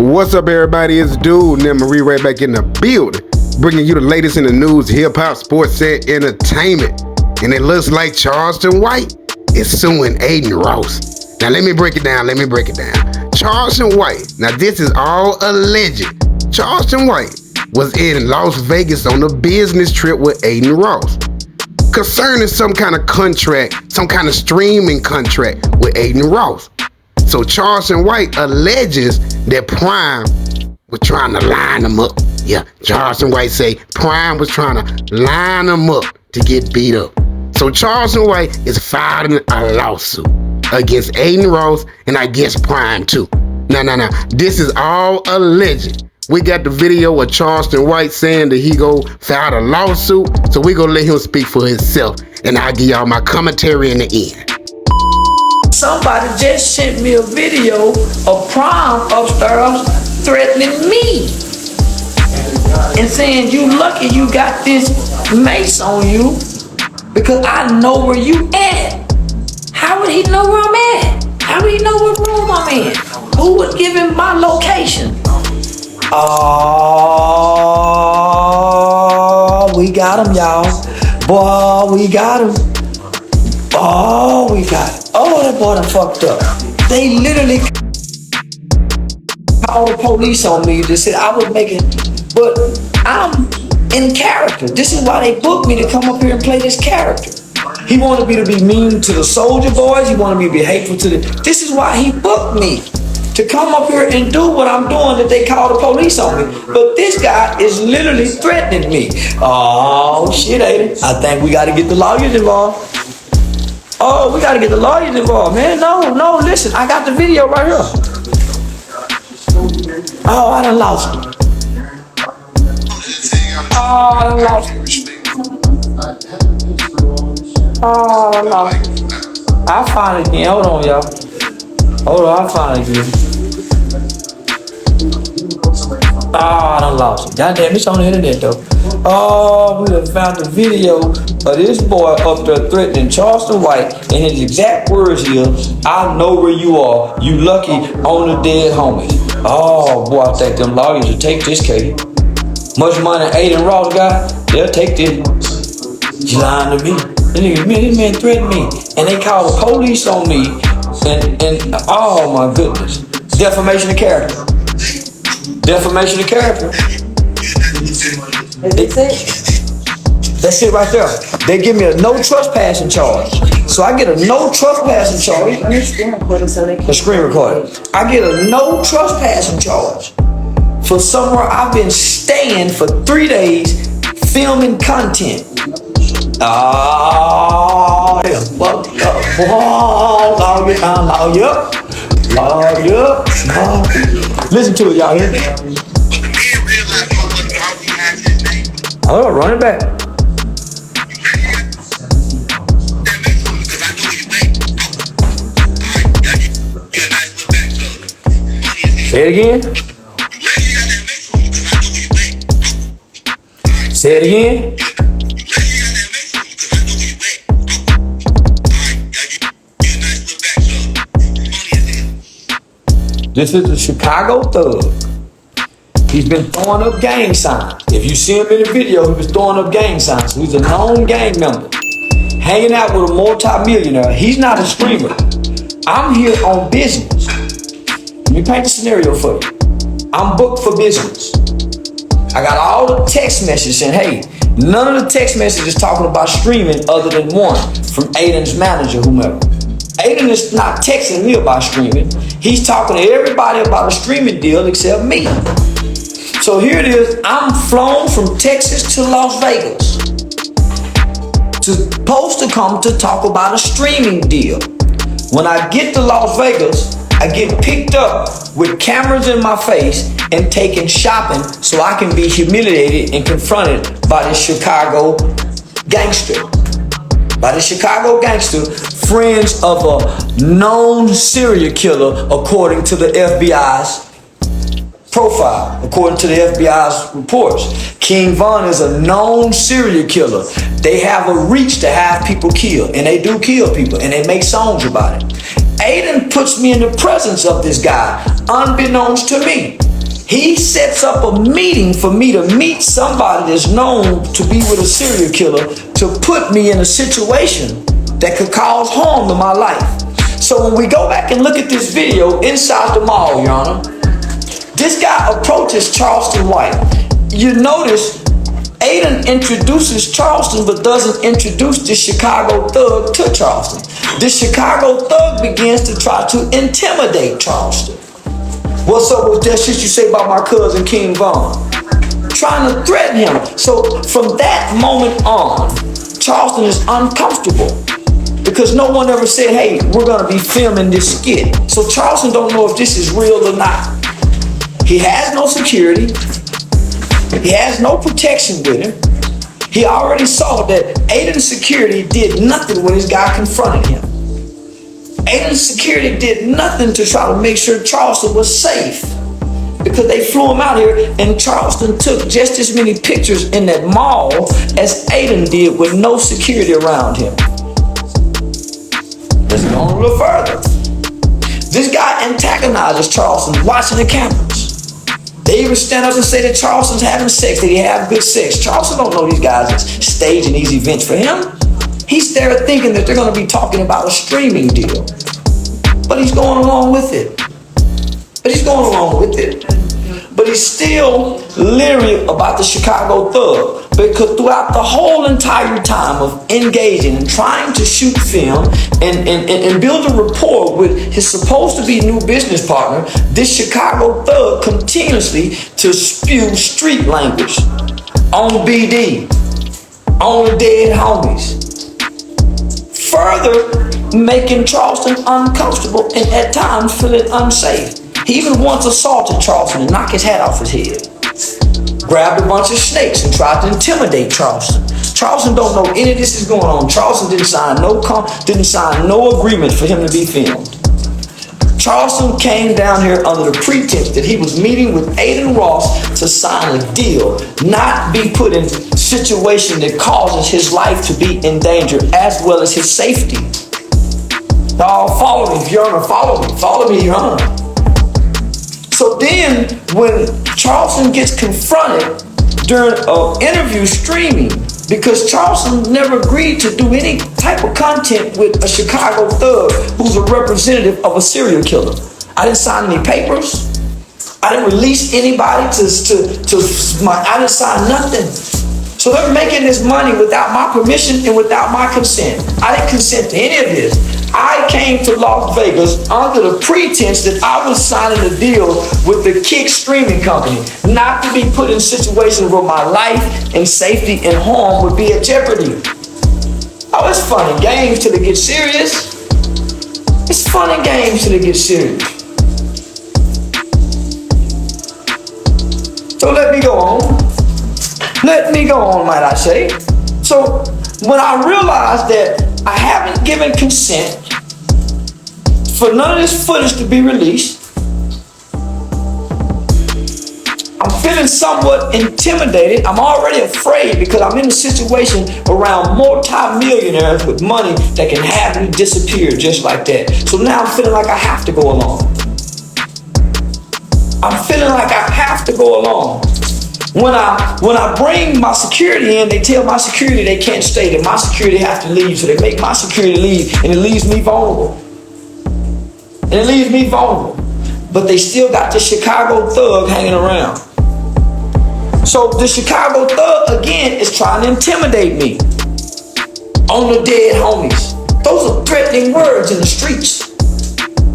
What's up, everybody? It's Dude and Marie right back in the building, bringing you the latest in the news, hip-hop, sports, and entertainment. And it looks like Charleston White is suing Adin Ross. Now, let me break it down. Charleston White, now this is all alleged. Charleston White was in Las Vegas on a business trip with Adin Ross concerning some kind of contract, some kind of streaming contract with Adin Ross. So Charleston White alleges that Prime was trying to line them up. Yeah, Charleston White say Prime was trying to line them up to get beat up. So Charleston White is filing a lawsuit against Adin Ross and I guess Prime too. No. This is all alleged. We got the video of Charleston White saying that he go file a lawsuit. So we gonna let him speak for himself. And I'll give y'all my commentary in the end. Somebody just sent me a video of Prime upstairs threatening me and saying, you lucky you got this mace on you because I know where you at. How would he know where I'm at? How would he know what room I'm in? Who would give him my location? Oh, we got him, y'all. Boy, we got him. Oh, we got it. Oh, that boy done fucked up. They literally called the police on me. They said I was making, but I'm in character. This is why they booked me to come up here and play this character. He wanted me to be mean to the soldier boys. He wanted me to be hateful to the. This is why he booked me to come up here and do what I'm doing that they call the police on me. But this guy is literally threatening me. Oh shit, Adin. I think we got to get the lawyers involved. Oh, we gotta get the lawyers involved, man. No, listen, I got the video right here. Oh, I done lost it. Oh, I done lost it. Oh, I done lost it. I'll find it again. Hold on, y'all. Hold on, I'll find it again. Oh, I done lost it. Goddamn, it's on the internet, though. Oh, we done found the video of this boy up there threatening Charleston White, and his exact words here, I know where you are. You lucky on the dead homies. Oh, boy, I think them lawyers will take this case. Much money Adin Ross got, they'll take this. You lying to me. This man threatened me, and they called the police on me, and oh, my goodness. Defamation of character. Defamation of character. That's it right there. They give me a no trespassing charge. So I get a no trespassing charge. The screen recording. I get a no trespassing charge for somewhere I've been staying for 3 days filming content. Oh, lawyer. Listen to it, y'all hear? Oh, run it back. Say it again. Say it again. This is the Chicago thug. He's been throwing up gang signs. If you see him in the video, he was throwing up gang signs. He's a known gang member. Hanging out with a multi-millionaire. He's not a streamer. I'm here on business. Let me paint the scenario for you. I'm booked for business. I got all the text messages saying, hey, none of the text messages talking about streaming other than one from Adin's manager, whomever. Adin is not texting me about streaming. He's talking to everybody about a streaming deal except me. So here it is, I'm flown from Texas to Las Vegas. Supposed to come to talk about a streaming deal. When I get to Las Vegas, I get picked up with cameras in my face and taken shopping so I can be humiliated and confronted by the Chicago gangster. By the Chicago gangster, friends of a known serial killer according to the FBI's profile, according to the FBI's reports. King Von is a known serial killer. They have a reach to have people killed, and they do kill people, and they make songs about it. Adin puts me in the presence of this guy, unbeknownst to me. He sets up a meeting for me to meet somebody that's known to be with a serial killer to put me in a situation that could cause harm to my life. So when we go back and look at this video inside the mall, Your Honor, this guy approaches Charleston White. You notice Adin introduces Charleston but doesn't introduce the Chicago thug to Charleston. The Chicago thug begins to try to intimidate Charleston. What's up with that shit you say about my cousin King Von? Trying to threaten him. So from that moment on, Charleston is uncomfortable because no one ever said, hey, we're gonna be filming this skit. So Charleston don't know if this is real or not. He has no security. He has no protection with him. He already saw that Adin's security did nothing when this guy confronted him. Adin's security did nothing to try to make sure Charleston was safe because they flew him out here, and Charleston took just as many pictures in that mall as Adin did with no security around him. Let's go a little further. This guy antagonizes Charleston watching the cameras. They even stand up and say that Charleston's having sex, that he have good sex. Charleston don't know these guys is staging these events for him. He's there thinking that they're going to be talking about a streaming deal. But he's going along with it. But he's still leery about the Chicago thug, because throughout the whole entire time of engaging and trying to shoot film and build a rapport with his supposed to be new business partner, this Chicago thug continuously to spew street language on BD, on the dead homies, further making Charleston uncomfortable and at times feeling unsafe. He even once assaulted Charleston and knocked his hat off his head. Grabbed a bunch of snakes and tried to intimidate Charleston. Charleston don't know any of this is going on. Charleston didn't sign no agreement for him to be filmed. Charleston came down here under the pretense that he was meeting with Adin Ross to sign a deal, not be put in a situation that causes his life to be in danger as well as his safety. Y'all follow me, Your Honor, follow me, Your Honor. So then when Charleston gets confronted during an interview streaming, because Charleston never agreed to do any type of content with a Chicago thug who's a representative of a serial killer. I didn't sign any papers. I didn't release anybody I didn't sign nothing. So they're making this money without my permission and without my consent. I didn't consent to any of this. I came to Las Vegas under the pretense that I was signing a deal with the Kick streaming company, not to be put in situations where my life and safety and harm would be at jeopardy. Oh, it's fun and games till it gets serious. It's fun and games till it gets serious. So let me go on. Might I say. So when I realized that I haven't given consent for none of this footage to be released, I'm feeling somewhat intimidated. I'm already afraid because I'm in a situation around multi-millionaires with money that can have me disappear just like that. So now I'm feeling like I have to go along. When I bring my security in, they tell my security they can't stay, that my security have to leave, so they make my security leave, and it leaves me vulnerable. But they still got the Chicago thug hanging around. So the Chicago thug, again, is trying to intimidate me on the dead homies. Those are threatening words in the streets,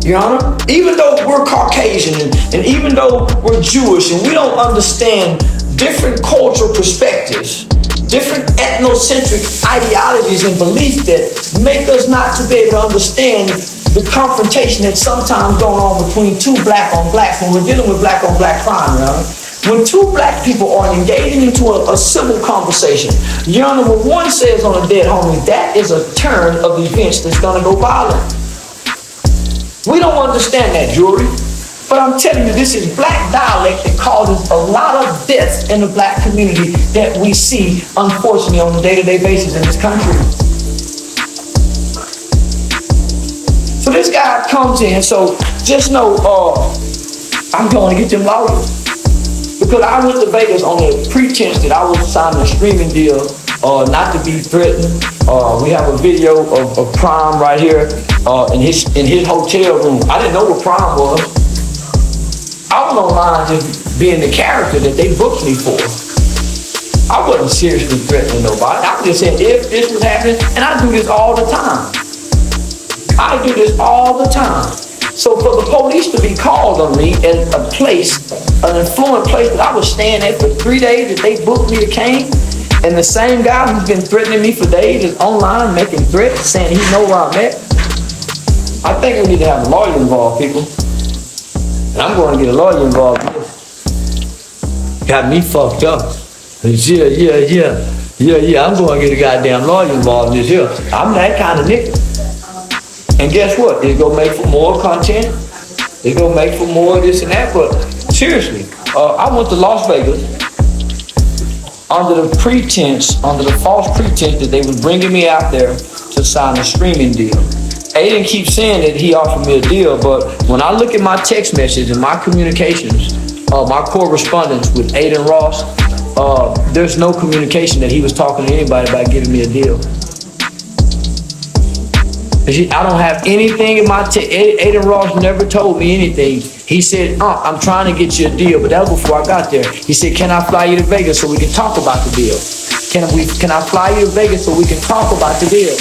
Your Honor. Even though we're Caucasian and even though we're Jewish and we don't understand different cultural perspectives, different ethnocentric ideologies and beliefs that make us not to be able to understand the confrontation that's sometimes going on between two black on blacks when we're dealing with black on black crime, Your Honor. When two black people are engaging into a civil conversation, Your Honor, when one says on a dead homie, that is a turn of events that's gonna go violent. We don't understand that, jury. But I'm telling you, this is black dialect that causes a lot of deaths in the black community that we see, unfortunately, on a day-to-day basis in this country. So this guy comes in, so just know, I'm going to get them lawyers. Because I went to Vegas on the pretense that I was signing a streaming deal, not to be threatened. We have a video of Prime right here in his hotel room. I didn't know what Prime was. I was online just being the character that they booked me for. I wasn't seriously threatening nobody. I was just saying if this was happening, and I do this all the time. I do this all the time. So for the police to be called on me at a place, an affluent place that I was staying at for 3 days that they booked me to came, and the same guy who's been threatening me for days is online making threats, saying he know where I'm at. I think we need to have a lawyer involved, people. And I'm going to get a lawyer involved. Got me fucked up. Yeah, I'm going to get a goddamn lawyer involved in this here. I'm that kind of nigga. And guess what? It's going to make for more content. It's going to make for more of this and that. But seriously, I went to Las Vegas under the false pretense that they was bringing me out there to sign a streaming deal. Adin keeps saying that he offered me a deal, but when I look at my text messages and my communications, my correspondence with Adin Ross, there's no communication that he was talking to anybody about giving me a deal. I don't have anything in my Adin Ross never told me anything. He said, I'm trying to get you a deal, but that was before I got there. He said, can I fly you to Vegas so we can talk about the deal? Can I fly you to Vegas so we can talk about the deal?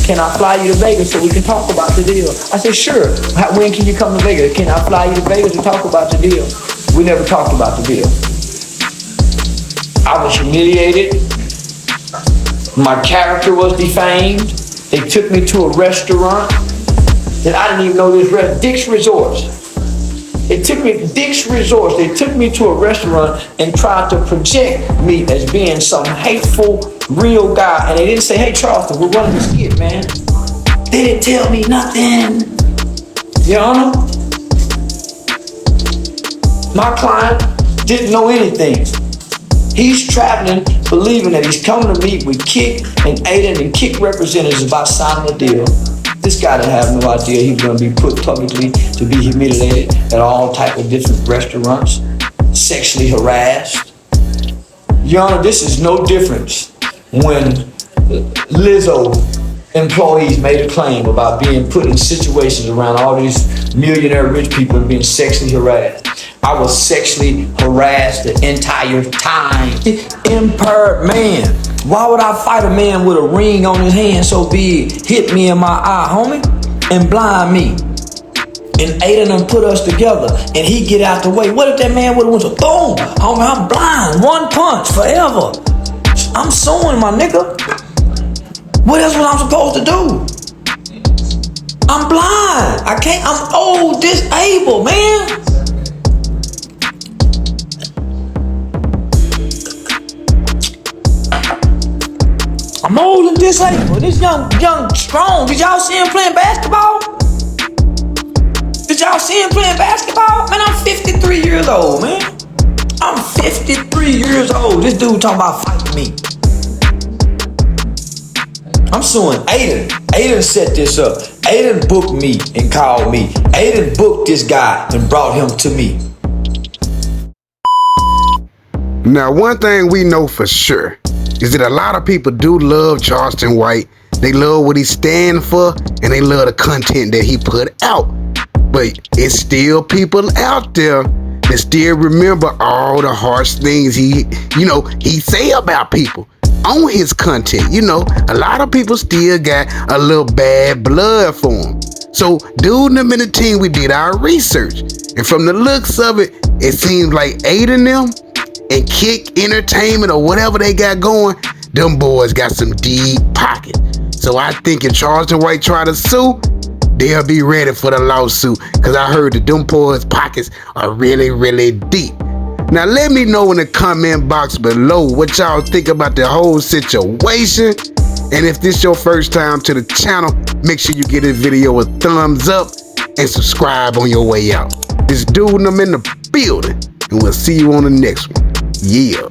Can I fly you to Vegas so we can talk about the deal? I said, sure. When can you come to Vegas? Can I fly you to Vegas to talk about the deal? We never talked about the deal. I was humiliated. My character was defamed. They took me to a restaurant that I didn't even know this restaurant, Dick's Resorts. They took me to Dick's Resorts. They took me to a restaurant and tried to project me as being some hateful, real guy. And they didn't say, hey, Charleston, we're running this skit, man. They didn't tell me nothing. Your Honor, my client didn't know anything. He's traveling, believing that he's coming to meet with Kick and Adin and Kick representatives about signing a deal. This guy didn't have no idea he was going to be put publicly to be humiliated at all type of different restaurants, sexually harassed. Your Honor, this is no difference when Lizzo employees made a claim about being put in situations around all these millionaire rich people and being sexually harassed. I was sexually harassed the entire time. Impaired man. Why would I fight a man with a ring on his hand so big, hit me in my eye, homie, and blind me? And Adin done put us together, and he get out the way. What if that man would've went to boom, homie, I'm blind, one punch, forever. I'm suing my nigga. What else was I'm supposed to do? I'm blind. I'm old, disabled, man. I'm old and disabled. This young, strong. Did y'all see him playing basketball? Did y'all see him playing basketball? Man, I'm 53 years old, man. I'm 53 years old. This dude talking about fighting me. I'm suing Adin. Adin set this up. Adin booked me and called me. Adin booked this guy and brought him to me. Now, one thing we know for sure is that a lot of people do love Charleston White. They love what he stands for, and they love the content that he put out. But it's still people out there that still remember all the harsh things he say about people on his content. A lot of people still got a little bad blood for him. So, dude and them in the team, we did our research. And from the looks of it, it seems like Adin them and Kick Entertainment or whatever they got going, them boys got some deep pockets. So I think if Charleston White try to sue, they'll be ready for the lawsuit, because I heard that them boys' pockets are really, really deep. Now let me know in the comment box below what y'all think about the whole situation. And if this your first time to the channel, make sure you give this video a thumbs up and subscribe on your way out. This dude and I'm in the building, and we'll see you on the next one. Yeah.